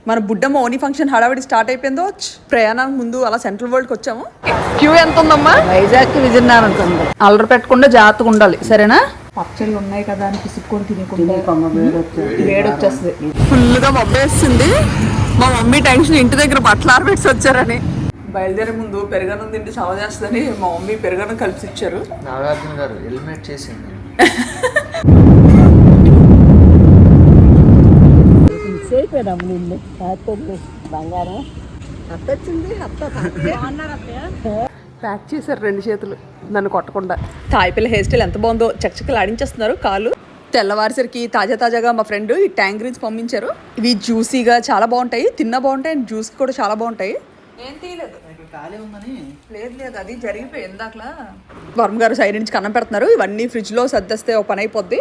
మన బుడ్డమ్మ ఓనీ ఫంక్షన్ హడావిడి స్టార్ట్ అయిపోయిందో. ప్రయాణానికి ముందు అలా సెంట్రల్ వరల్డ్కి వచ్చాము. క్యూ ఎంత ఉందమ్మా? వైజాగ్ విజయనగరం ఉంటుంది. అల్లరి పెట్టకుండా జాగ్రత్తగా ఉండాలి, సరేనా? పచ్చళ్ళు ఉన్నాయి కదా అని పిసుక్కొని తినకుండా వేడి వచ్చేస్తుంది. ఫుల్గా మబ్బేస్తుంది. మా మమ్మీ టెన్షన్ ఇంటి దగ్గర బట్టలు ఆరబెట్టి వచ్చారని. బయలుదేరే ముందు పెరుగన్నం తింటే చవ చేస్తుందని మా మమ్మీ పెరుగన్నం కలిసి ఇచ్చారు. నాగార్జున గారు ఎలిమినేట్ చేసింది. బంగారం ప్యాక్ చేశారు 2 చేతులు నన్ను కొట్టకుండా. తాయిపిల్ల హెయిర్ స్టైల్ ఎంత బాగుందో, చక్కచక్కలు ఆడించేస్తున్నారు కాళ్ళు. తెల్లవారిసరికి తాజాగా మా ఫ్రెండ్ ఈ ట్యాంక్ గ్రీన్స్ పంపించారు. ఇవి జ్యూసీగా చాలా బాగుంటాయి, తిన్నా బాగుంటాయి అండ్ జ్యూస్ కూడా చాలా బాగుంటాయి. ఏం తీయలేదు, లేదు అది జరిగిపోయి ఇందాకలా. వర్మ గారు సైడ్ నుంచి కన్నం పెడుతున్నారు. ఇవన్నీ ఫ్రిడ్జ్లో సర్దేస్తే ఒక పని అయిపోద్ది.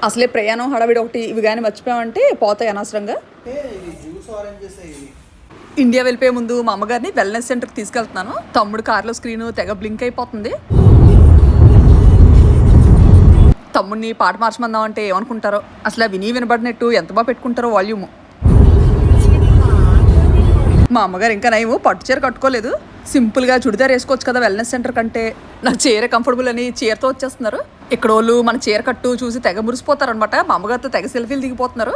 అసలే ప్రయాణం హడావిడి ఒకటి, ఇవి కానీ మర్చిపోయామంటే పోతాయి అనవసరంగా. ఇండియా వెళ్ళిపోయే ముందు మా అమ్మగారిని వెల్నెస్ సెంటర్కి తీసుకెళ్తున్నాను. తమ్ముడు కార్లో స్క్రీన్ తెగ బ్లింక్ అయిపోతుంది. తమ్ముడిని పాట మార్చమందాం అంటే ఏమనుకుంటారో, అసలు విని వినబడినట్టు ఎంత బాగా పెట్టుకుంటారో వాల్యూము. మా అమ్మగారు ఇంకా నయము పట్టు చీర కట్టుకోలేదు, సింపుల్గా చుడిదార్ వేసుకోవచ్చు కదా వెల్నెస్ సెంటర్ కంటే. నాకు చీర కంఫర్టబుల్ అని చీరతో వచ్చేస్తున్నారు. ఇక్కడ వాళ్ళు మన చీర కట్టు చూసి తెగ మురిసిపోతారు అనమాట. మా అమ్మగారితో తెగ సెల్ఫీలు దిగిపోతున్నారు.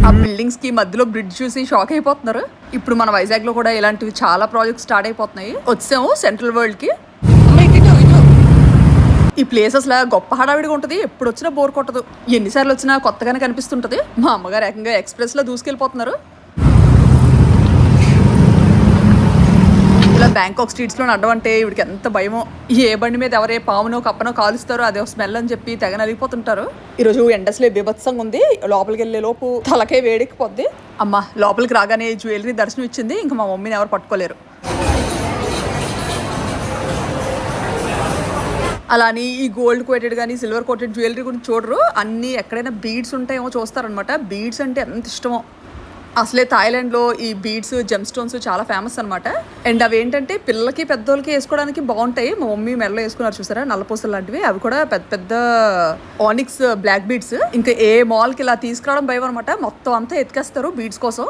ఆ బిల్డింగ్స్ కి మధ్యలో బ్రిడ్జ్ చూసి షాక్ అయిపోతున్నారు. ఇప్పుడు మన వైజాగ్ లో కూడా ఇలాంటివి చాలా ప్రాజెక్ట్స్ స్టార్ట్ అయిపోతున్నాయి. వచ్చాము సెంట్రల్ వరల్డ్ కి. ఈ ప్లేస్ అసలు గొప్ప హడావిడిగా ఉంటుంది, ఎప్పుడు వచ్చినా బోర్ కొట్టదు. ఎన్నిసార్లు వచ్చినా కొత్తగానే కనిపిస్తుంటది. మా అమ్మగారు ఏకంగా ఎక్స్ప్రెస్ లో దూసుకెళ్ళిపోతున్నారు. ఇలా బ్యాంకాక్ స్ట్రీట్స్ లో నడవం అంటే ఇవిడికి ఎంత భయమో. ఏ బండి మీద ఎవరే పామునో కప్పనో కాలుస్తారో అదే స్మెల్ అని చెప్పి తెగ నలిగిపోతుంటారు. ఈరోజు ఎండస్లే బీభత్సంగా ఉంది. లోపలికి వెళ్ళే లోపు తలకే వేడెక్కిపోద్ది. అమ్మ లోపలికి రాగానే జ్యువెలరీ దర్శనం ఇచ్చింది. ఇంకా మా మమ్మీని ఎవరు పట్టుకోలేరు. అలా అని ఈ గోల్డ్ కోటెడ్ కానీ సిల్వర్ కోటెడ్ జ్యువెలరీ గురించి చూడరు. అన్నీ ఎక్కడైనా బీడ్స్ ఉంటాయేమో చూస్తారనమాట. బీడ్స్ అంటే ఎంత ఇష్టమో. అసలే థాయిలాండ్లో ఈ బీడ్స్ జెమ్ స్టోన్స్ చాలా ఫేమస్ అనమాట. అండ్ అవి ఏంటంటే పిల్లలకి పెద్దోళ్ళకి వేసుకోవడానికి బాగుంటాయి. మా మమ్మీ మెడలో వేసుకున్నారు చూసారా నల్లపూసలు లాంటివి. అవి కూడా పెద్ద పెద్ద ఆనిక్స్ బ్లాక్ బీడ్స్. ఇంకా ఏ మాల్కి ఇలా తీసుకురావడం భయం అనమాట. మొత్తం అంతా ఎత్తికేస్తారు బీడ్స్ కోసం.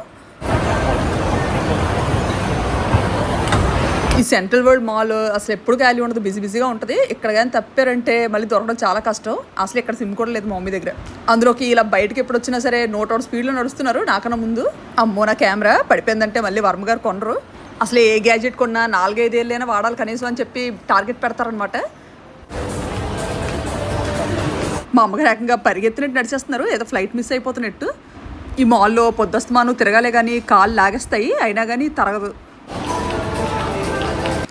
ఈ సెంట్రల్ వరల్డ్ మాల్ అసలు ఎప్పుడు ఖాళీ ఉండదు, బిజీగా ఉంటుంది. ఇక్కడ కానీ తప్పారంటే మళ్ళీ దొరకడం చాలా కష్టం. అసలు ఇక్కడ సిమ్ కూడా లేదు మా మమ్మీ దగ్గర. అందులోకి ఇలా బయటకి ఎప్పుడు వచ్చినా సరే 100 స్పీడ్లో నడుస్తున్నారు నాకన్నా ముందు. అమ్మో నా కెమెరా పడిపోయిందంటే మళ్ళీ వర్మ గారు కొనరు. అసలు ఏ గ్యాజెట్ కొన్నా 4-5 ఏళ్ళైనా వాడాలి కనీసం అని చెప్పి టార్గెట్ పెడతారనమాట. మా అమ్మగారు ఏకంగా పరిగెత్తినట్టు నడిచేస్తున్నారు, ఏదో ఫ్లైట్ మిస్ అయిపోతున్నట్టు. ఈ మాల్లో పొద్దుస్తమాను తిరగాలే కానీ కాళ్ళు లాగేస్తాయి, అయినా కానీ తరగదు.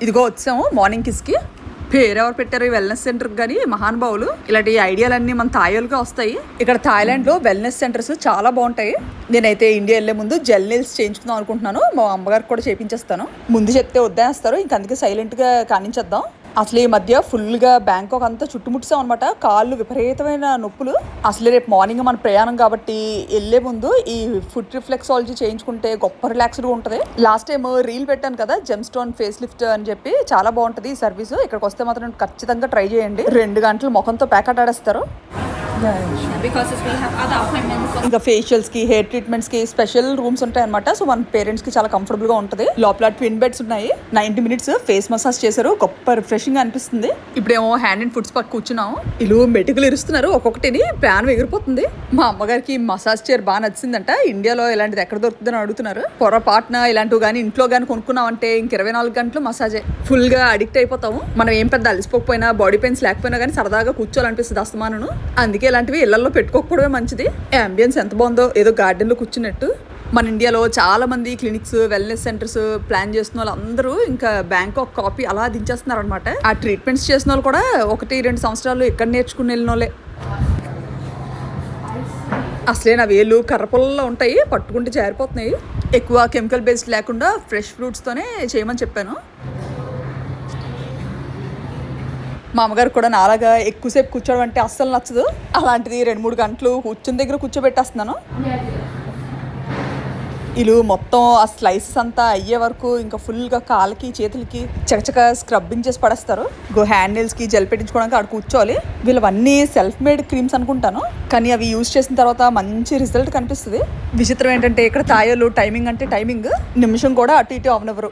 ఇదిగో వచ్చాము మార్నింగ్ కిస్కి. పేరు ఎవరు పెట్టారు ఈ వెల్నెస్ సెంటర్కి కానీ మహానుభావులు. ఇలాంటి ఐడియాలన్నీ మన థాయిలుగా వస్తాయి. ఇక్కడ థాయిలాండ్లో వెల్నెస్ సెంటర్స్ చాలా బాగుంటాయి. నేనైతే ఇండియా వెళ్ళే ముందు జెల్ నెయిల్స్ చేయించుకుందాం అనుకుంటున్నాను. మా అమ్మగారికి కూడా చేయించేస్తాను. ముందు చెప్తే వద్దేస్తారు, ఇంక అందుకే సైలెంట్గా కానించేద్దాం. అసలు ఈ మధ్య ఫుల్గా బ్యాంకాక్ అంతా చుట్టుముట్టాం అనమాట. కాళ్ళు విపరీతమైన నొప్పులు. అసలు రేపు మార్నింగ్ మన ప్రయాణం కాబట్టి వెళ్ళే ముందు ఈ ఫుట్ రిఫ్లెక్సాలజీ చేయించుకుంటే గొప్ప రిలాక్స్డ్గా ఉంటుంది. లాస్ట్ టైం రీల్ పెట్టాను కదా జెమ్ స్టోన్ ఫేస్ లిఫ్ట్ అని చెప్పి, చాలా బాగుంటుంది ఈ సర్వీస్. ఇక్కడికి వస్తే మాత్రం ఖచ్చితంగా ట్రై చేయండి. 2 గంటలు ముఖంతో ప్యాకెట్ ఆడేస్తారు. ఇంకా ఫేషియల్స్ కి హెయిర్ ట్రీట్మెంట్స్ కి స్పెషల్ రూమ్స్ ఉంటాయి అనమాట. సో మన పేరెంట్స్ కి చాలా కంఫర్టబుల్ గా ఉంటుంది. లోపల ట్విన్ బెడ్స్ ఉన్నాయి. 90 మినిట్స్ ఫేస్ మసాజ్ చేశారు, గొప్ప రిఫ్రెషింగ్ గా అనిపిస్తుంది. ఇప్పుడేమో హ్యాండ్ అండ్ ఫుట్స్ పక్క కూర్చున్నాము. ఇల్లు మెటుకులు ఇరుస్తున్నారు ఒక్కొక్కటిని, ప్రాణం ఎగిరిపోతుంది. మా అమ్మగారికి మసాజ్ చైర్ బాగా నచ్చిందంట. ఇండియాలో ఇలాంటిది ఎక్కడ దొరుకుతుందని అడుగుతున్నారు. పొరపాటున ఇలాంటివి కానీ ఇంట్లో కానీ కొనుక్కున్నామంటే ఇంక 24 గంటలు మసాజే. ఫుల్ గా అడిక్ట్ అయిపోతాము. మనం ఏం పెద్ద అలసిపోకపోయినా బాడీ పెయిన్స్ లేకపోయినా కానీ సరదాగా కూర్చోాలనిపిస్తుంది అస్తమాను. అందుకే ఇలాంటివి ఇళ్లలో పెట్టుకోకపోవడమే మంచిది. అంబియన్స్ ఎంత బాగుందో, ఏదో గార్డెన్ లో కూర్చున్నట్టు. మన ఇండియాలో చాలా మంది క్లినిక్స్ వెల్నెస్ సెంటర్స్ ప్లాన్ చేస్తున్న వాళ్ళు అందరూ ఇంకా బ్యాంకాక్ కాపీ అలా దించేస్తున్నారు అనమాట. ఆ ట్రీట్మెంట్స్ చేసిన వాళ్ళు కూడా 1-2 సంవత్సరాలు ఎక్కడ నేర్చుకుని వెళ్ళిన వాళ్ళే. అసలే నా వేళ్ళు కర్రపొలలో ఉంటాయి, పట్టుకుంటే జారిపోతున్నాయి. ఎక్కువ కెమికల్ బేస్డ్ లేకుండా ఫ్రెష్ ఫ్రూట్స్తోనే చేయమని చెప్పాను. మా అమ్మగారు కూడా నాలాగా ఎక్కువసేపు కూర్చోవడం అంటే అస్సలు నచ్చదు. అలాంటిది 2-3 గంటలు కూర్చుని దగ్గర కూర్చోబెట్టేస్తున్నాను. వీళ్ళు మొత్తం ఆ స్లైసెస్ అంతా అయ్యే వరకు ఇంకా ఫుల్గా కాళ్ళకి చేతులకి చకచక స్క్రబ్బింగ్ చేసి పడేస్తారు. హ్యాండ్ నెయిల్స్కి జెల్ పెట్టించుకోవడానికి అక్కడ కూర్చోవాలి. వీళ్ళవన్నీ సెల్ఫ్ మేడ్ క్రీమ్స్ అనుకుంటాను, కానీ అవి యూజ్ చేసిన తర్వాత మంచి రిజల్ట్ కనిపిస్తుంది. విచిత్రం ఏంటంటే ఇక్కడ తాయోళ్ళు టైమింగ్ అంటే టైమింగ్, నిమిషం కూడా అటు ఇటు అవనెవరు.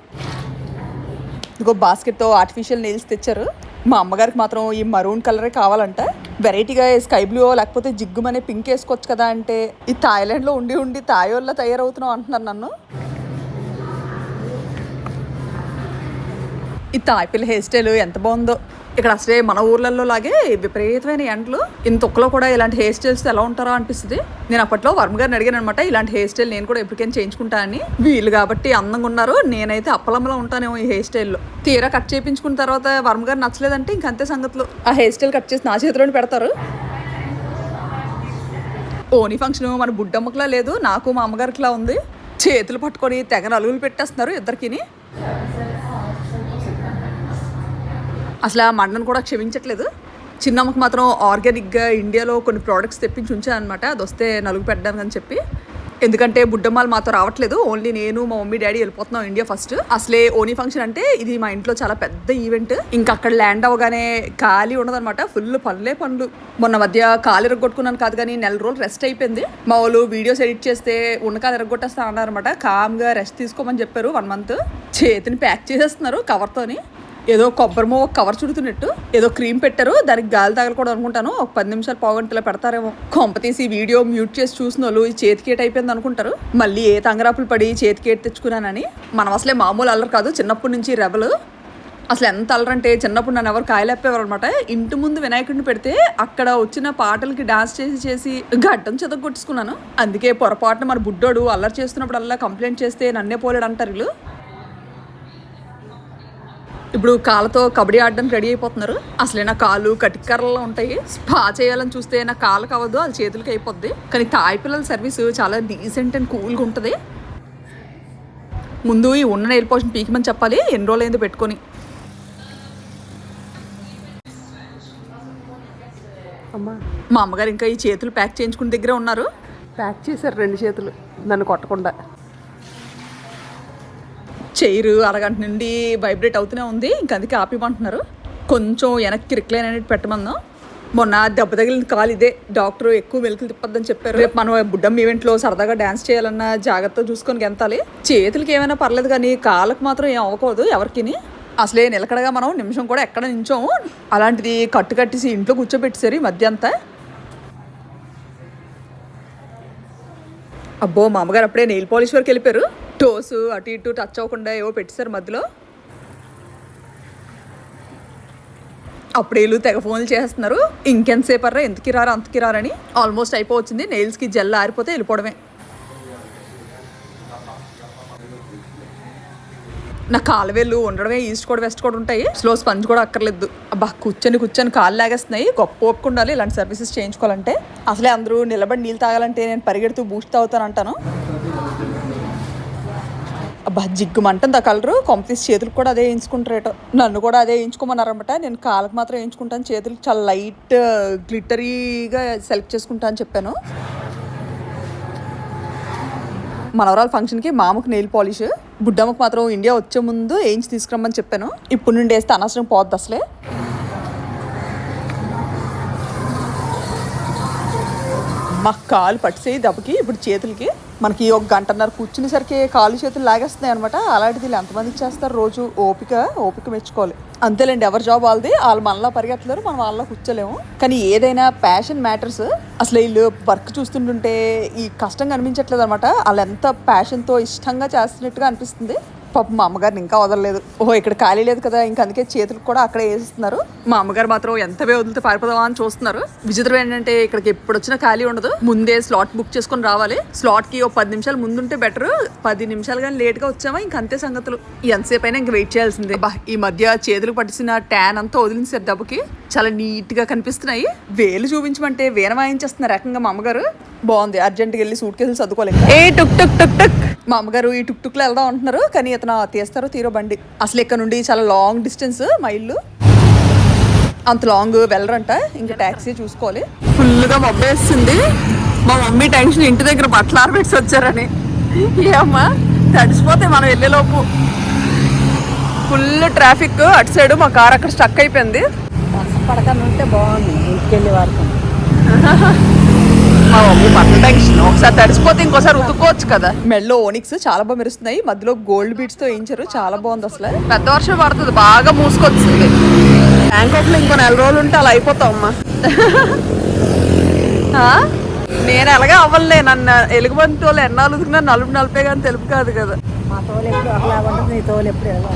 బాస్కెట్తో ఆర్టిఫిషియల్ నెయిల్స్ తెచ్చారు. మా అమ్మగారికి మాత్రం ఈ మరూన్ కలరే కావాలంట. వెరైటీగా స్కై బ్లూ లేకపోతే జిగ్గుమనే పింక్ వేసుకోవచ్చు కదా అంటే, ఈ థాయిలాండ్లో ఉండి ఉండి తాయోళ్ళ తయారవుతున్నాం అంటున్నారు నన్ను. ఈ తాయిపిల్ల హెయిర్ స్టైల్ ఎంత బాగుందో. ఇక్కడ అసలే మన ఊర్లలో లాగే విపరీతమైన ఎండలు, ఇంత ఒక్కలో కూడా ఇలాంటి హెయిర్ స్టైల్స్ ఎలా ఉంటారో అనిపిస్తుంది. నేను అప్పట్లో వర్మ గారిని అడిగాను అనమాట, ఇలాంటి హెయిర్ స్టైల్ నేను కూడా ఎప్పటికైనా చేయించుకుంటానని. వీళ్ళు కాబట్టి అందంగా ఉన్నారు, నేనైతే అప్పలమ్మలో ఉంటానేమో ఈ హెయిర్ స్టైల్లో. తీరా కట్ చేయించుకున్న తర్వాత వర్మ గారు నచ్చలేదంటే ఇంకంతే సంగతులు. ఆ హెయిర్ స్టైల్ కట్ చేసి నా చేతిలోనే పెడతారు. ఓనీ ఫంక్షన్ మన బుడ్డమ్మకిలా లేదు, నాకు మా అమ్మగారికిలా ఉంది. చేతులు పట్టుకొని తెగ నలుగులు పెట్టేస్తున్నారు ఇద్దరికిని. అసలు ఆ మండను కూడా క్షమించట్లేదు. చిన్నమ్మకి మాత్రం ఆర్గానిక్గా ఇండియాలో కొన్ని ప్రోడక్ట్స్ తెప్పించి ఉంచానమాట, అది వస్తే నలుగు పెట్టడానికి అని చెప్పి. ఎందుకంటే బుడ్డమ్మాలు మాతో రావట్లేదు, ఓన్లీ నేను మా మమ్మీ డాడీ వెళ్ళిపోతున్నాం ఇండియా ఫస్ట్. అసలే ఓనీ ఫంక్షన్ అంటే ఇది మా ఇంట్లో చాలా పెద్ద ఈవెంట్. ఇంకా అక్కడ ల్యాండ్ అవ్వగానే ఖాళీ ఉండదన్నమాట, ఫుల్ పనులే పనులు. మొన్న మధ్య కాలు ఎరగొట్టుకున్నాను కాదు కానీ నెల రోజులు రెస్ట్ అయిపోయింది. మా వాళ్ళు వీడియోస్ ఎడిట్ చేస్తే ఉన్న కాలు ఎరగొట్టేస్తా అన్నారనమాట. కామ్గా రెస్ట్ తీసుకోమని చెప్పారు 1 month. చేతిని ప్యాక్ చేసేస్తున్నారు కవర్తోని, ఏదో కొబ్బరి ఒక కవర్ చుడుతున్నట్టు. ఏదో క్రీమ్ పెట్టారు, దానికి గాలి తగలకూడదు అనుకుంటాను. ఒక 10 నిమిషాలు పావుగంటలో పెడతారేమో. కొంప తీసి వీడియో మ్యూట్ చేసి చూసిన వాళ్ళు ఈ చేతికేట్ అయిపోయింది అనుకుంటారు. మళ్ళీ ఏ తంగరాపులు పడి చేతికేట్ తెచ్చుకున్నానని. మనం అసలే మామూలు అల్లరు కాదు, చిన్నప్పటి నుంచి రెబలు. అసలు ఎంత అల్లరంటే చిన్నప్పుడు నన్ను ఎవరు కాయలేపేవారు అనమాట. ఇంటి ముందు వినాయకుడిని పెడితే అక్కడ వచ్చిన పాటలకి డాన్స్ చేసి గడ్డం చెదగొట్టుకున్నాను. అందుకే పొరపాటున మన బుడ్డోడు అల్లరి చేస్తున్నప్పుడు అలా కంప్లైంట్ చేస్తే నన్నే పోలేడు అంటారు వీళ్ళు. ఇప్పుడు కాళ్ళతో కబడ్డీ ఆడడానికి రెడీ అయిపోతున్నారు. అసలే నా కాళ్ళు కటికర్రలో ఉంటాయి. స్పా చేయాలని చూస్తే నా కాళ్ళకి అవ్వదు, అది చేతులకి అయిపోద్ది. కానీ తాయి పిల్లల సర్వీస్ చాలా డీసెంట్ అండ్ కూల్గా ఉంటుంది. ముందు ఈ ఉన్న నెయిల్ పాలిష్ పీకమని చెప్పాలి, ఎన్ని రోజులు అయిందో పెట్టుకొని. అమ్మా మా అమ్మగారు ఇంకా ఈ చేతులు ప్యాక్ చేయించుకుని దగ్గరే ఉన్నారు. ప్యాక్ చేశారు 2 చేతులు నన్ను కొట్టకుండా. చైరు అరగంట నుండి వైబ్రేట్ అవుతూనే ఉంది, ఇంక అందుకే ఆపిమంటున్నారు. కొంచెం వెనక్కి రిక్లైన్ అనేది పెట్టమన్నాం. మొన్న దెబ్బ తగిలిన కాలు ఇదే, డాక్టర్ ఎక్కువ మెలికలు తిప్పొద్దని చెప్పారు. రేపు మనం బుడ్డమ్మ ఈవెంట్లో సరదాగా డ్యాన్స్ చేయాలన్నా జాగ్రత్తగా చూసుకొని గెంతాలి. చేతులకి ఏమైనా పర్లేదు కానీ కాళ్ళకు మాత్రం ఏం అవ్వకూడదు ఎవరికిని. అసలే నిలకడగా మనం నిమిషం కూడా ఎక్కడ నించోము. అలాంటిది కట్టేసి ఇంట్లో కూర్చోబెట్టేసారు ఈ మధ్య అంతా. అబ్బో మా అమ్మగారు అప్పుడే నెయిల్ పాలిష్ వరకు వెళ్ళిపోయారు. టోస్ అటు ఇటు టచ్ అవ్వకుండా ఏవో పెట్టేశారు మధ్యలో. అప్పుడు వీళ్ళు తెగ ఫోన్లు చేస్తున్నారు, ఇంకెంతసేపు అర్రా ఎంతకి రారా అంతకి రారని. ఆల్మోస్ట్ అయిపోవచ్చింది, నెయిల్స్కి జెల్ ఆరిపోతే వెళ్ళిపోవడమే. నా కాలు వేళ్ళు ఉండడమే ఈస్ట్ కూడా వెస్ట్ కూడా ఉంటాయి, స్లో స్పంజ్ కూడా అక్కర్లేదు. అబ్బా కూర్చొని కాళ్ళు లాగేస్తున్నాయి. గొప్ప ఓపిక ఉండాలి ఇలాంటి సర్వీసెస్ చేయించుకోవాలంటే. అసలే అందరూ నిలబడి నీళ్ళు తాగాలంటే నేను పరిగెడుతూ బూస్ట్ తాగుతాను అంటాను. అబ్బా జిగ్గుమంటుంది ఆ కలరు. కొంపతీసి చేతులకు కూడా అదే వేయించుకుంటారేటో. నన్ను కూడా అదే వేయించుకోమన్నారనమాట. నేను కాళ్ళకి మాత్రం వేయించుకుంటాను, చేతులకు చాలా లైట్ గ్లిటరీగా సెలెక్ట్ చేసుకుంటా అని చెప్పాను. మనవరాల ఫంక్షన్కి మామకు నెయిల్ పాలిష్, బుడ్డమ్మకు మాత్రం ఇండియా వచ్చే ముందు వేయించి తీసుకురమ్మని చెప్పాను. ఇప్పుడు నుండి వేస్తే అనవసరం పోద్ది అసలే. మా కాలు పట్టిసేయి దెబ్బకి. ఇప్పుడు చేతులకి మనకి 1 గంటన్నర కూర్చునేసరికి కాళ్ళు చేతులు లాగేస్తున్నాయి అనమాట. అలాంటిది వీళ్ళు ఎంతమందికి చేస్తారు రోజు? ఓపిక మెచ్చుకోవాలి. అంతేలేండి, ఎవరి జాబ్ వాళ్ళది. వాళ్ళు మనలా పరిగెత్తలేరు, మనం వాళ్ళ కూర్చోలేము. కానీ ఏదైనా ప్యాషన్ మ్యాటర్స్. అసలు వీళ్ళు వర్క్ చూస్తుంటుంటే ఈ కష్టంగా అనిపించట్లేదు అనమాట. వాళ్ళు ఎంత ప్యాషన్తో ఇష్టంగా చేస్తున్నట్టుగా అనిపిస్తుంది. పాపం మా అమ్మగారిని ఇంకా వదలలేదు. ఓహో ఇక్కడ ఖాళీ లేదు కదా, ఇంకా అందుకే చేతులకు కూడా అక్కడే వేసిస్తున్నారు. మా అమ్మగారు మాత్రం ఎంత వదిలితే పారిపోదామా అని చూస్తున్నారు. విచిత్రం ఏంటంటే ఇక్కడికి ఎప్పుడు వచ్చినా ఖాళీ ఉండదు. ముందే స్లాట్ బుక్ చేసుకొని రావాలి. స్లాట్కి 10 నిమిషాలు ముందుంటే బెటర్. 10 నిమిషాలు కానీ లేట్గా వచ్చామా ఇంక అంతే సంగతులు. ఎంతసేపు అయినా ఇంక వెయిట్ చేయాల్సిందే. ఈ మధ్య చేతులకు పట్టిసిన ట్యాన్ అంతా వదిలించారు దెబ్బకి. చాలా నీట్గా కనిపిస్తున్నాయి. వేలు చూపించమంటే వీణ వాయించేస్తున్నారు రకంగా మా అమ్మగారు. బాగుంది. అర్జెంట్గా వెళ్ళి సూట్ కేసులు చదువుకోలేదు. టుక్ టుక్ టుక్ టుక్. మా అమ్మగారు ఈ టుక్ టుక్లో వెళ్దాం అంటున్నారు, కానీ ఇతను తీస్తారో తీరో బండి. అసలు ఇక్కడ నుండి చాలా లాంగ్ డిస్టెన్స్ మా ఇల్లు. అంత లాంగ్ వెళ్ళరంట, ఇంకా ట్యాక్సీ చూసుకోవాలి. ఫుల్గా మబ్బేస్తుంది. మా మమ్మీ టెన్షన్ ఇంటి దగ్గర బట్టలు ఆరబెట్టి వచ్చారని. ఏమ్మా తడిసిపోతే మనం వెళ్ళేలోపు ఫుల్ ట్రాఫిక్. అటు సైడ్ మా కార్ అక్కడ స్టక్ అయిపోయింది. వర్షం పడకుండా ఉంటే బాగుంది ఇంటికి వెళ్ళే వరకు. మా మమ్మీ పట్ల టెన్షన్. ఒకసారి తడిసిపోతే ఇంకోసారి ఉతుక్కోవచ్చు కదా. మెల్లో ఓనిక్స్ చాలా బాగా మెరుస్తున్నాయి. మధ్యలో గోల్డ్ బీడ్స్ తో వేయించారు. చాలా బాగుంది. అసలు పెద్ద వర్షం పడుతుంది, బాగా మూసుకొచ్చింది. బ్యాంకాక్ లో ఇంకో 4 రోజులు ఉంటే అలా అయిపోతావు అమ్మా. నేను ఎలాగే అవ్వలే. నన్ను ఎలుగుబంటి వాళ్ళు ఎన్నాళ్ళు ఉతుకున్నా నలుపు నలిపే కానీ తెలుపు కాదు కదా. మా తోలు ఎప్పుడు అలా ఉంటుంది, నీ తోలు ఎప్పుడు ఎలా.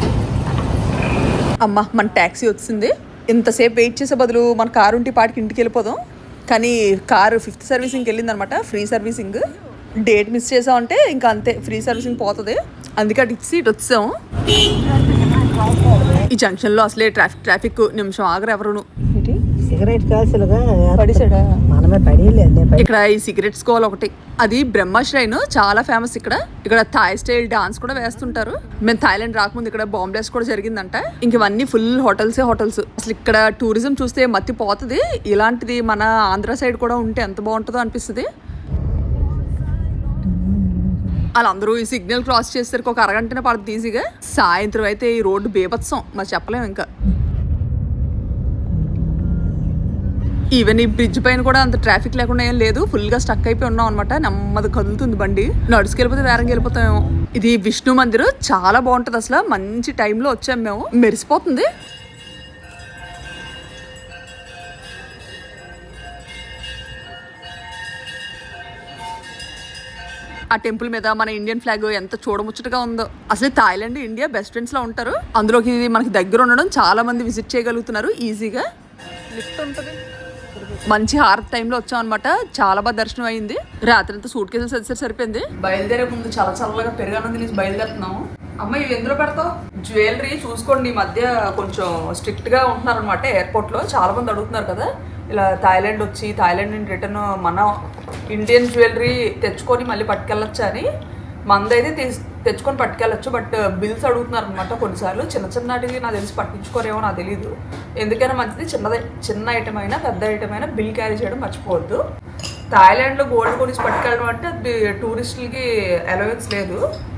అమ్మ మన ట్యాక్సీ వచ్చింది. ఇంతసేపు వెయిట్ చేసే బదులు మన కారు ఉంటే పాటికి ఇంటికి వెళ్ళిపోదాం. కానీ కారు 5th సర్వీసింగ్కి వెళ్ళింది అనమాట. Free servicing. డేట్ మిస్ చేసామంటే ఇంకా అంతే, ఫ్రీ సర్వీసింగ్ పోతుంది. అందుకే అటు ఇటు వచ్చాము. ఈ జంక్షన్లో అసలే ట్రాఫిక్ నిమిషం ఆగరు ఎవరును. సిగరెట్ కాల్చులుగా పడిసాడా? మనమే పడిలేదు. ఇక్కడ ఈ సిగరెట్ స్కోల్ ఒకటి. అది బ్రహ్మ శ్రైన్ చాలా ఫేమస్. ఇక్కడ థాయ్ స్టైల్ డాన్స్ కూడా వేస్తుంటారు. మేము థాయిలాండ్ రాకముందు ఇక్కడ బాంబ్లాస్ట్ కూడా జరిగిందంట. ఇంక ఇవన్నీ ఫుల్ హోటల్స్. అసలు ఇక్కడ టూరిజం చూస్తే మత్తి పోతుంది. ఇలాంటిది మన ఆంధ్ర సైడ్ కూడా ఉంటే ఎంత బాగుంటుందో అనిపిస్తుంది. వాళ్ళందరూ ఈ సిగ్నల్ క్రాస్ చేసేసరికి ఒక అరగంటనే పడుతుంది ఈజీగా. సాయంత్రం అయితే ఈ రోడ్డు బేభత్సం, మరి చెప్పలేము. ఇంకా ఈవెన్ ఈ బ్రిడ్జ్ పైన కూడా అంత ట్రాఫిక్ లేకుండా ఏం లేదు. ఫుల్ గా స్టక్ అయిపోయి ఉన్నాం అనమాట. నెమ్మది కదులుతుంది బండి. నడుచుకెళ్ళిపోతే వేరంగా వెళ్ళిపోతామేమో. ఇది విష్ణు మందిర్, చాలా బాగుంటది. అసలు మంచి టైంలో వచ్చాము మేము. మెరిసిపోతుంది. ఆ టెంపుల్ మీద మన ఇండియన్ ఫ్లాగ్ ఎంత చూడముచ్చటగా ఉందో. అసలు థాయిలాండ్ ఇండియా బెస్ట్ ఫ్రెండ్స్ లా ఉంటారు. అందులోకి ఇది మనకి దగ్గర ఉండడం, చాలా మంది విజిట్ చేయగలుగుతున్నారు ఈజీగా. లిఫ్ట్ ఉంటుంది. మంచి హారత్ టైంలో వచ్చాం అనమాట. చాలా బాగా దర్శనం అయింది. రాత్రి అంతా సూట్ కేసులు సరిసరి సరిపోయింది. బయలుదేరే ముందు చాలా చల్లగా పెరుగన్నం తినేసి బయలుదేరుతున్నాము. అమ్మ ఇవి ఎందులో పెడతావు? జ్యువెలరీ చూసుకోండి. ఈ మధ్య కొంచెం స్ట్రిక్ట్ గా ఉంటున్నారు అనమాట. ఎయిర్పోర్ట్ లో చాలా మంది అడుగుతున్నారు కదా, ఇలా థాయిలాండ్ వచ్చి థాయిలాండ్ నుండి రిటర్న్ మన ఇండియన్ జ్యువెలరీ తెచ్చుకొని మళ్ళీ పట్టుకెళ్ళొచ్చా అని. మందైతే తెచ్చుకొని పట్టుకెళ్ళచ్చు, బట్ బిల్స్ అడుగుతున్నారు అనమాట కొన్నిసార్లు. చిన్నటివి నాకు తెలిసి పట్టించుకోరేమో, నాకు తెలియదు. ఎందుకైనా మంచిది చిన్న ఐటమ్ అయినా పెద్ద ఐటమ్ అయినా బిల్ క్యారీ చేయడం మర్చిపోవద్దు. థాయిలాండ్లో గోల్డ్ కొనిసి పట్టుకెళ్ళడం అంటే అది టూరిస్టులకి అలవెన్స్ లేదు.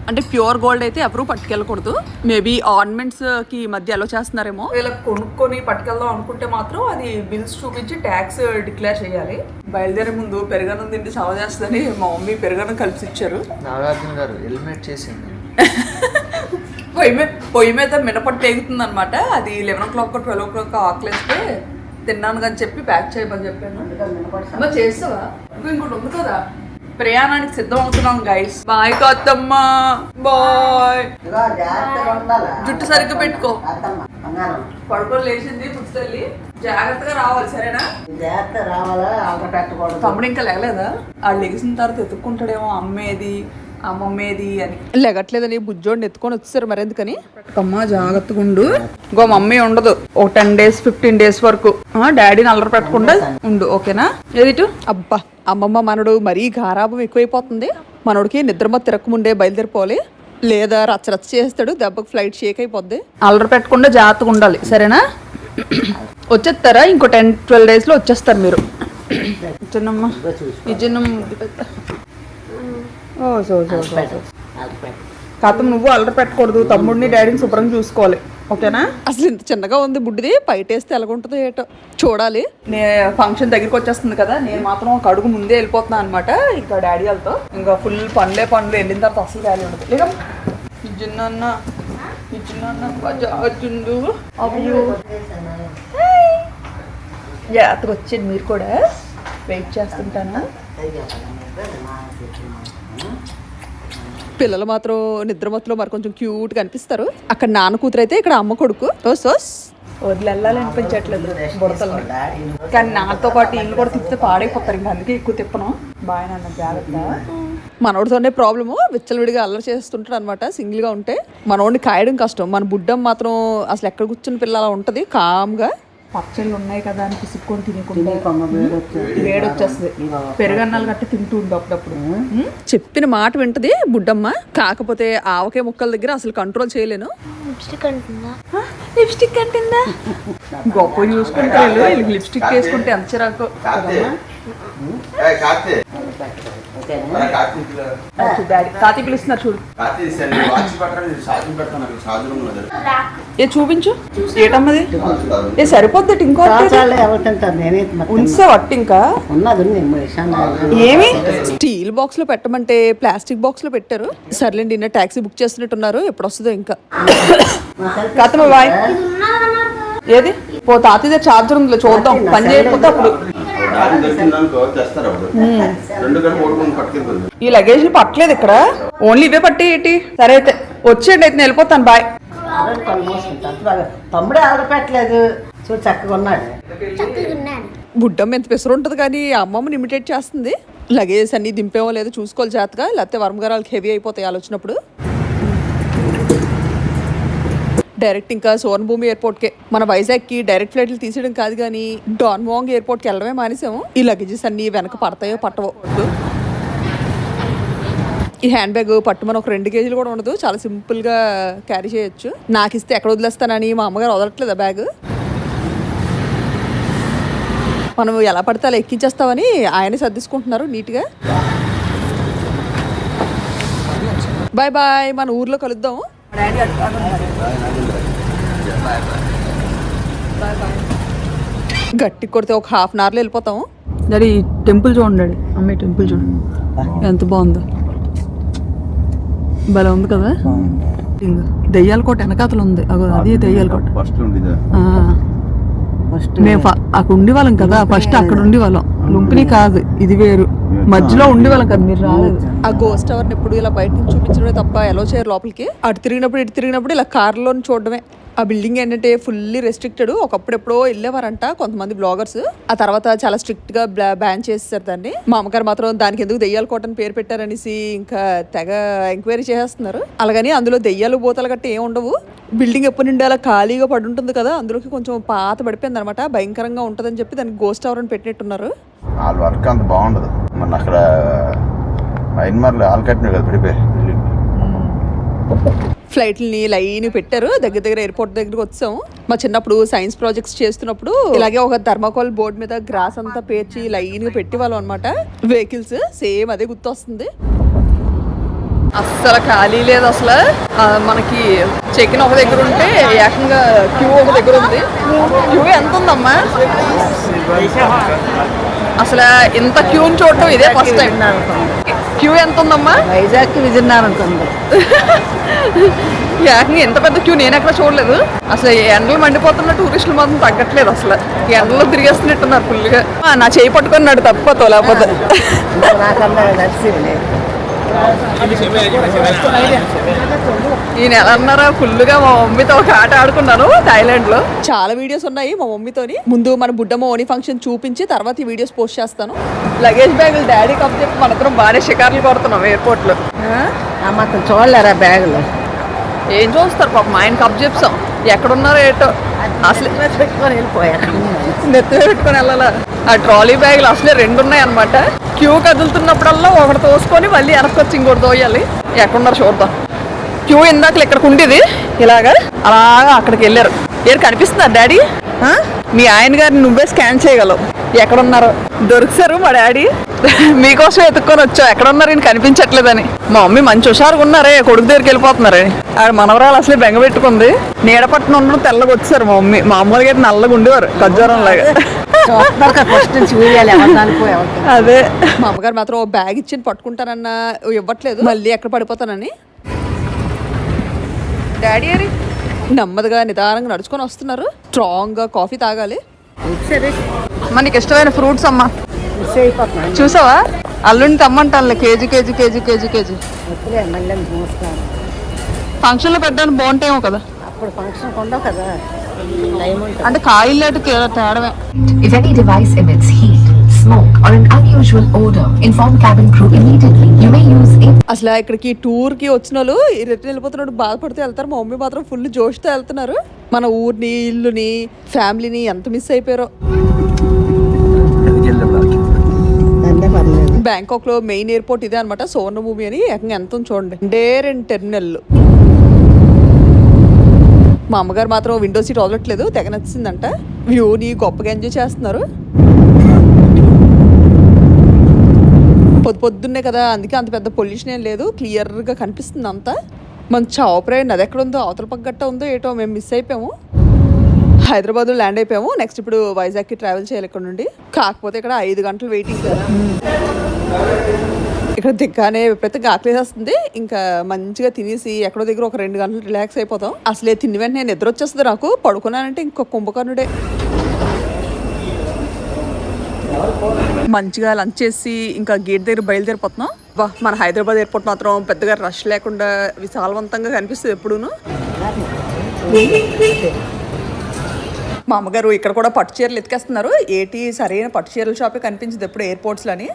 అంటే ప్యూర్ గోల్డ్ అయితే ఎవరు పట్టుకెళ్ళకూడదు. మేబీ ఆర్నమెంట్స్ కి మధ్య అలో చేస్తున్నారేమో. వీళ్ళకి కొనుక్కొని పట్టుకెళ్దాం అనుకుంటే మాత్రం అది బిల్స్ చూపించి ట్యాక్స్ డిక్లేర్ చేయాలి. బయలుదేరే ముందు పెరుగన్నం తింటే చవ చేస్తుందని మా మమ్మీ పెరుగన్నం కలిసి ఇచ్చారు. నాగార్జున గారు హెల్మెట్ చేసింది. పొయ్యి మీద మినపట్టు ఎగుతుంది అనమాట. అది 11 o'clock 12 o'clock ఆకలేస్తే తిన్నాను అని చెప్పి ప్యాక్ చేయమని చెప్పాను. చేస్తావా? ఇంకోటి ఉంది కదా. ప్రయాణానికి సిద్ధం అవుతున్నాం గైస్. Bye కాతమ్మ, bye. జుట్టు సరిగ్గా పెట్టుకో. పడుకొని లేచింది పుట్టుతల్లి. జాగ్రత్తగా రావాలి, సరేనా? తమ్ముడు ఇంకా లేగలేదా? వాళ్ళు లెగిసిన తర్వాత ఎత్తుక్కుంటాడేమో అమ్మేది అమ్మమ్మేది అని. లెగట్లేదని బుజ్జోడిని ఎత్తుకొని వచ్చేసారు. మరి ఎందుకని? అమ్మ జాగ్రత్తగా ఉండు. ఇంకో మమ్మీ ఉండదు ఒక 10 days 15 days వరకు. డాడీని అల్లరి పెట్టకుండా ఉండు, ఓకేనా? ఏదిటు అబ్బా అమ్మమ్మ మనడు మరీ గారాబం ఎక్కువైపోతుంది. మనోడికి నిద్రమ తిరగకముందే బయలుదేరిపోవాలి, లేదా రచ్చరచ్చ చేస్తాడు. దెబ్బకు ఫ్లైట్ షేక్ అయిపోద్ది. అల్లరి పెట్టకుండా జాగ్రత్తగా ఉండాలి, సరేనా? వచ్చేస్తారా? ఇంకో 10-12 days లో వచ్చేస్తారు మీరు. చిన్నమ్మ ఈ కాతం నువ్వు అల్లరి పెట్టకూడదు. తమ్ముడిని డాడీని శుభ్రంగా చూసుకోవాలి, ఓకేనా? అసలు ఇంత చిన్నగా ఉంది బుడ్డిది. బయటేస్తే ఎలాగుంటుందో ఏటో చూడాలి. ఫంక్షన్ దగ్గరికి వచ్చేస్తుంది కదా, నేను మాత్రం ఒక అడుగు ముందే వెళ్ళిపోతున్నాను అనమాట. ఇంకా డాడీ వాళ్ళతో ఇంకా ఫుల్ పనులే వెళ్ళిన తర్వాత అసలు డాడీ ఉండదు. లేక ఇచ్చిందన్న జాగ్రత్తగా వచ్చేది. మీరు కూడా వెయిట్ చేస్తుంటానా? పిల్లలు మాత్రం నిద్రమత్తులో మరి కొంచెం క్యూట్గా అనిపిస్తారు. అక్కడ నాన్న కూతురు అయితే ఇక్కడ అమ్మ కొడుకు. వదిలి అనిపించట్లేదు బుడతలు. కానీ నాతో పాటు ఇల్లు కూడా తిప్పితే పాడైపోతారు. ఇంకా అందుకే ఎక్కువ తిప్పను. బాగా నాన్న జాగ్రత్త. మనోడితోనే ప్రాబ్లము. విచ్చలవిడిగా అల్లరి చేస్తుంటాడు అనమాట. సింగిల్గా ఉంటే మనోడిని కాయడం కష్టం. మన బుడ్డం మాత్రం అసలు ఎక్కడ కూర్చుని పిల్ల అలా ఉంటుంది కామ్గా. పచ్చళ్ళు ఉన్నాయి కదా అని పిసుక్కొని తినకుండా వేడొచ్చేస్తుంది. పెరుగన్నాలు గట్టి తింటూ ఉండు అప్పుడప్పుడు. చెప్పిన మాట వింటది బుడ్డమ్మ. కాకపోతే ఆవకే ముక్కల దగ్గర అసలు కంట్రోల్ చేయలేను. లిప్స్టిక్ అంటుందా? గొప్ప చూసుకుంటే లిప్స్టిక్ వేసుకుంటే ఎంత చిరాకు. అంతేనా డాడీ తాతయ్య పిలుస్తున్నారు చూడు. ఏ చూపించు ఏటమ్మది. ఏ సరిపోద్ది ఇంకో కాచాలు ఎవరు తింటారు? నేనే ఉంచే వట్టి ఇంకా ఉన్నది ఉంది. ఏమి స్టీల్ బాక్స్ లో పెట్టమంటే ప్లాస్టిక్ బాక్స్ లో పెట్టారు. సర్లేండి నిన్న టాక్సీ బుక్ చేస్తున్నట్టున్నారు. ఎప్పుడు వస్తుందో ఇంకా. కాతమ్మ బాయ్. ఏది పో తాతయ్య దగ్గర చార్జర్ ఉందిలే, చూద్దాం పని చేయకపోతే అప్పుడు. ఈ లగేజ్లు పట్టలేదు ఇక్కడ, ఓన్లీ ఇవే పట్టి ఏంటి. సరే అయితే వచ్చేయండి, అయితే నేను వెళ్ళిపోతాను. బాయ్. తమ్ముడే ఆర్డర్ పెట్టలేదు చూడు, చక్కగా ఉన్నాడు. బుడ్డమ్మ ఎంత పెసరు ఉంటుంది కానీ అమ్మమ్మని ఇమిటేట్ చేస్తుంది. లగేజ్ అన్ని దింపేమో లేదో చూసుకోవాలి జాగ్రత్తగా, లేకపోతే వర్మగారాలకు హెవీ అయిపోతాయి అలా వచ్చినప్పుడు. డైరెక్ట్ ఇంకా సోర్ణభూమి ఎయిర్పోర్ట్కే. మన వైజాగ్కి డైరెక్ట్ ఫ్లైట్లు తీసేయడం కాదు కానీ డాన్వాంగ్ ఎయిర్పోర్ట్కి వెళ్ళడమే మానేసాము. ఈ లగేజెస్ అన్ని వెనక పడతాయో పట్టవో. ఈ హ్యాండ్ బ్యాగ్ పట్టుమని ఒక 2 కేజీలు కూడా ఉండదు, చాలా సింపుల్గా క్యారీ చేయొచ్చు. నాకు ఇస్తే ఎక్కడ వదిలేస్తానని మా అమ్మగారు వదలట్లేదు ఆ బ్యాగ్. మనం ఎలా పడితే అలా ఎక్కించేస్తామని ఆయనే సర్దిసుకుంటున్నారు నీట్గా. బాయ్ బాయ్, మన ఊర్లో కలుద్దాము. గట్టి కొడితే ఒక హాఫ్ అన్ అవర్లో వెళ్ళిపోతాము. డాడీ టెంపుల్ చూడండి, అమ్మాయి టెంపుల్ చూడండి ఎంత బాగుందో, భలే ఉంది కదా. దెయ్యాల కోట వెనకాతలు ఉంది, అది దెయ్యాల కోట. మేము అక్కడ ఉండేవాళ్ళం కదా, ఫస్ట్ అక్కడ ఉండేవాళ్ళం. లుంపిని కాదు, ఇది వేరు. మధ్యలో ఉండేవాళ్ళం కదా, మీరు రాలేదు. ఆ గోస్ట్ టవర్ని ఎప్పుడు ఇలా బయట నుంచి చూపించడమే తప్ప ఎలా చేయరు లోపలికి. అటు తిరిగినప్పుడు ఇటు తిరిగినప్పుడు ఇలా కార్లో చూడడమే. ఆ బిల్డింగ్ ఏంటంటే ఫుల్లీ రెస్ట్రిక్టెడ్. ఒకప్పుడు ఎప్పుడో వెళ్ళేవారంట కొంతమంది బ్లాగర్స్, ఆ తర్వాత చాలా స్ట్రిక్ట్ గా బ్యాన్ చేసేసారు దాన్ని. మా అమ్మగారు మాత్రం దానికి ఎందుకు దెయ్యాల కోట అని పేరు పెట్టారనేసి ఇంకా తెగ ఎంక్వైరీ చేస్తున్నారు. అలాగని అందులో దెయ్యాలు బోతలు గట్టి ఏమి ఉండవు. బిల్డింగ్ ఎప్పటి నుండి అలా ఖాళీగా పడి ఉంటుంది కదా, అందులోకి కొంచెం పాత పడిపోయింది అనమాట. భయంకరంగా ఉంటుందని చెప్పి దానికి గోస్ట్ టవర్ అని పెట్టినట్టున్నారు. వాళ్ళ వర్క్ అంత బాగుండదు. మన అక్కడ మైన్మార్లో ఆల్ కట్టిన కదా పడిపోయి. ఫ్లైట్లని లైన్ పెట్టారు. దగ్గర దగ్గర ఎయిర్పోర్ట్ దగ్గరకు వచ్చాము. మా చిన్నప్పుడు సైన్స్ ప్రాజెక్ట్స్ చేస్తున్నప్పుడు ఇలాగే ఒక థర్మాకోల్ బోర్డు మీద గ్రాస్ అంతా పేర్చి లైన్ గా పెట్టేవాళ్ళం అనమాట. వెహికల్స్ సేమ్ అదే గుర్తొస్తుంది. అస్సలు ఖాళీ లేదు అసలు. మనకి చెక్ ఇన్ ఒక దగ్గర ఉంటే ఏకంగా క్యూ ఒక దగ్గర ఉంది. క్యూ ఎంత ఉందమ్మా? అసలు ఇంత క్యూని చూడటం ఇదే ఫస్ట్ టైం. క్యూ ఎంత ఉందమ్మా? వైజాగ్కి విజయనగరం ఉంది. ఏకంగా ఎంత పెద్ద క్యూ నేను ఎక్కడ చూడలేదు. అసలు ఎండలు మండిపోతున్న టూరిస్టులు మాత్రం తగ్గట్లేదు. అసలు ఎండలో తిరిగేస్తున్నట్టున్నారు ఫుల్గా. నా చేయి పట్టుకున్నాడు తప్పతో, లేకపోతే ఈ నెల అన్నారా ఫుల్గా మా మమ్మీతో ఒక ఆట ఆడుకున్నాను థాయిలాండ్ లో. చాలా వీడియోస్ ఉన్నాయి మా మమ్మీతోని. ముందు మన బుడ్డమ్మ ఓని ఫంక్షన్ చూపించి తర్వాత ఈ వీడియోస్ పోస్ట్ చేస్తాను. లగేజ్ బ్యాగులు డాడీ కప్ చెప్పి మనతో బాగానే షికార్లు కొడుతున్నాం ఎయిర్పోర్ట్ లో. మాత్రం చూడలేరా బ్యాగులు? ఏం చూస్తారు పాపం, ఆయన కప్ చెప్తాం. ఎక్కడున్నారో ఏటో అసలు పెట్టుకొని వెళ్ళిపోయా. నెత్తిలో పెట్టుకొని వెళ్ళాలా. ఆ ట్రాలీ బ్యాగులు అసలే 2 ఉన్నాయి అనమాట. క్యూ కదులుతున్నప్పుడల్లా ఒకటి తోసుకొని మళ్ళీ వెనక్కి వచ్చి ఇంకోటి తోయాలి. ఎక్కడున్నారు చూద్దాం. క్యూ ఇందాక ఇక్కడికి ఉండేది ఇలాగా, అలాగా అక్కడికి వెళ్ళారు. ఏరు కనిపిస్తున్నారు డాడీ? మీ ఆయన గారిని నువ్వే స్కాన్ చేయగలవు. ఎక్కడున్నారో దొరికిసారు మా డాడీ. మీకోసం ఎత్తుక్కొని వచ్చావు, ఎక్కడున్నారు ఈయన కనిపించట్లేదని. మా మమ్మీ మంచి హుషారుగా ఉన్నారే, కొడుకు దగ్గరికి వెళ్ళిపోతున్నారే. ఆడ మనవరాలు అసలే బెంగ పెట్టుకుంది. నీడపట్టిన ఉండడం తెల్లగా వచ్చారు మా మమ్మీ. మామూలుగా అయితే నల్లగా ఉండేవారు ఖజ్జూరం లాగా. అదే మా అమ్మగారు మాత్రం బ్యాగ్ ఇచ్చి పట్టుకుంటానన్నా ఇవ్వట్లేదు, మళ్ళీ ఎక్కడ పడిపోతానని. డాడీ అని నెమ్మదిగా నిదానంగా నడుచుకొని వస్తున్నారు. స్ట్రాంగ్ గా కాఫీ తాగాలి. మనకి ఇష్టమైన ఫ్రూట్స్ అమ్మా చూసావా? అల్లుండి తమ్మంటాను KG KG KG KG KG. Function లో పెట్టడానికి బాగుంటాయేమో కదా. అప్పుడు ఫంక్షన్ ఉండవు కదా, అంటే కాయలు తేడమే. If any device emits heat, smoke or an unusual odor, inform cabin crew immediately. You may use it. అసలు ఇక్కడికి టూర్ కి వచ్చిన వాళ్ళు రిటర్న్ వెళ్ళిపోతున్నాడు బాధపడుతూ వెళ్తారు. మా మమ్మీ మాత్రం ఫుల్ జోష్తో వెళ్తున్నారు. మన ఊరిని, ఇల్లుని, ఫ్యామిలీని ఎంత మిస్ అయిపోయారో. బ్యాంకాక్ లో మెయిన్ ఎయిర్పోర్ట్ ఇదే అనమాట, సోర్ణభూమి అని. ఏకంగా ఎంత చూడండి, 2 టెర్మినల్. మా అమ్మగారు మాత్రం విండో సీట్ వదలట్లేదు, తెగ నచ్చిందంట. వ్యూని గొప్పగా ఎంజాయ్ చేస్తున్నారు. పొద్దున్నే కదా, అందుకే అంత పెద్ద పొల్యూషన్ ఏం లేదు, క్లియర్గా కనిపిస్తుంది అంతా. మన చావప్రాయ్ నది ఎక్కడ ఉందో, అవతల పగ్గట్ట ఉందో ఏటో మేము మిస్ అయిపోయాము. హైదరాబాద్లో ల్యాండ్ అయిపోయాము. నెక్స్ట్ ఇప్పుడు వైజాగ్కి ట్రావెల్ చేయాలి ఇక్కడ నుండి. కాకపోతే ఇక్కడ 5 గంటలు వెయిటింగ్ కదా. ఇక్కడ దిగ్గానే విపరీతంగా ఆకలేసేస్తుంది. ఇంకా మంచిగా తినేసి ఎక్కడో దగ్గర ఒక 2 గంటలు రిలాక్స్ అయిపోతాం. అసలే తిని వెంటనే నిద్ర వచ్చేస్తుంది నాకు. పడుకున్నానంటే ఇంకొక కుంభకర్ణుడే. మంచిగా లంచ్ చేసి ఇంకా గేట్ దగ్గర బయలుదేరిపోతున్నాం. మన హైదరాబాద్ ఎయిర్పోర్ట్ మాత్రం పెద్దగా రష్ లేకుండా విశాలవంతంగా కనిపిస్తుంది ఎప్పుడూను. మా అమ్మగారు ఇక్కడ కూడా పట్టు చీరలు ఎత్తుకేస్తున్నారు. ఏటి సరైన పట్టు చీరల షాపే కనిపించింది ఎప్పుడు ఎయిర్పోర్ట్స్లోని.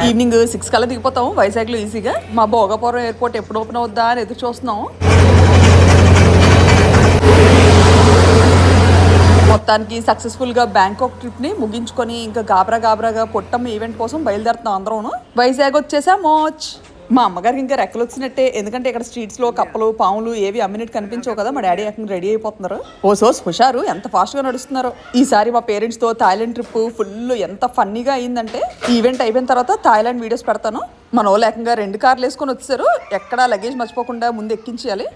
ఈవినింగ్ 6 కల్లా దిగిపోతాం వైజాగ్లో ఈజీగా. మా భోగాపురం ఎయిర్పోర్ట్ ఎప్పుడు ఓపెన్ అవుద్దా అని ఎదురు చూస్తున్నాం. మొత్తానికి సక్సెస్ఫుల్గా బ్యాంకాక్ ట్రిప్ని ముగించుకొని ఇంకా గాబరాగా పొట్టమ్మ ఈవెంట్ కోసం బయలుదేరుతున్నాం అందరం. వైజాగ్ వచ్చేసా మోచ్. మా అమ్మగారికి ఇంకా రెక్కలు వచ్చినట్టే, ఎందుకంటే ఇక్కడ స్ట్రీట్స్లో కప్పలు పాములు ఏవి అమ్మినట్టు కనిపించవు కదా. మా డాడీ అక్కడ రెడీ అయిపోతున్నారు. సోస్ హుషారు, ఎంత ఫాస్ట్గా నడుస్తున్నారు. ఈసారి మా పేరెంట్స్తో థాయిలాండ్ ట్రిప్ ఫుల్ ఎంత ఫన్నీగా అయిందంటే, ఈవెంట్ అయిపోయిన తర్వాత థాయిలాండ్ వీడియోస్ పెడతాను. మన వాళ్ళు ఏకంగా 2 కార్లు వేసుకొని వచ్చారు. ఎక్కడా లగేజ్ మర్చిపోకుండా ముందు ఎక్కించేయాలి.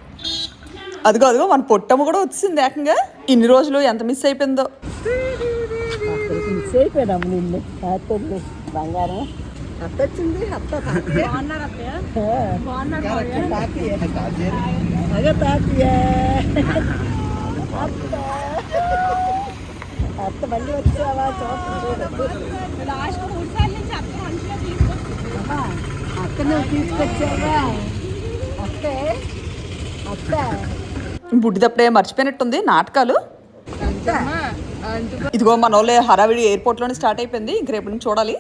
అదిగో మన పొట్టమ్మ కూడా వచ్చింది ఏకంగా. ఇన్ని రోజులు ఎంత మిస్ అయిపోయిందో. మిస్ అయిపోయినాము నిన్ను. బంగారం అత్త వచ్చింది. అత్త అత్త మళ్ళీ వచ్చావా? అత్త నువ్వు తీసుకొచ్చావా? అత్తే అత్త బుడ్డిదప్పుడే మర్చిపోయినట్టుంది నాటకాలు. ఇదిగో మన వాళ్ళే హడావిడి ఎయిర్పోర్ట్లోనే స్టార్ట్ అయిపోయింది. ఇంక రేపు నుంచి చూడాలి.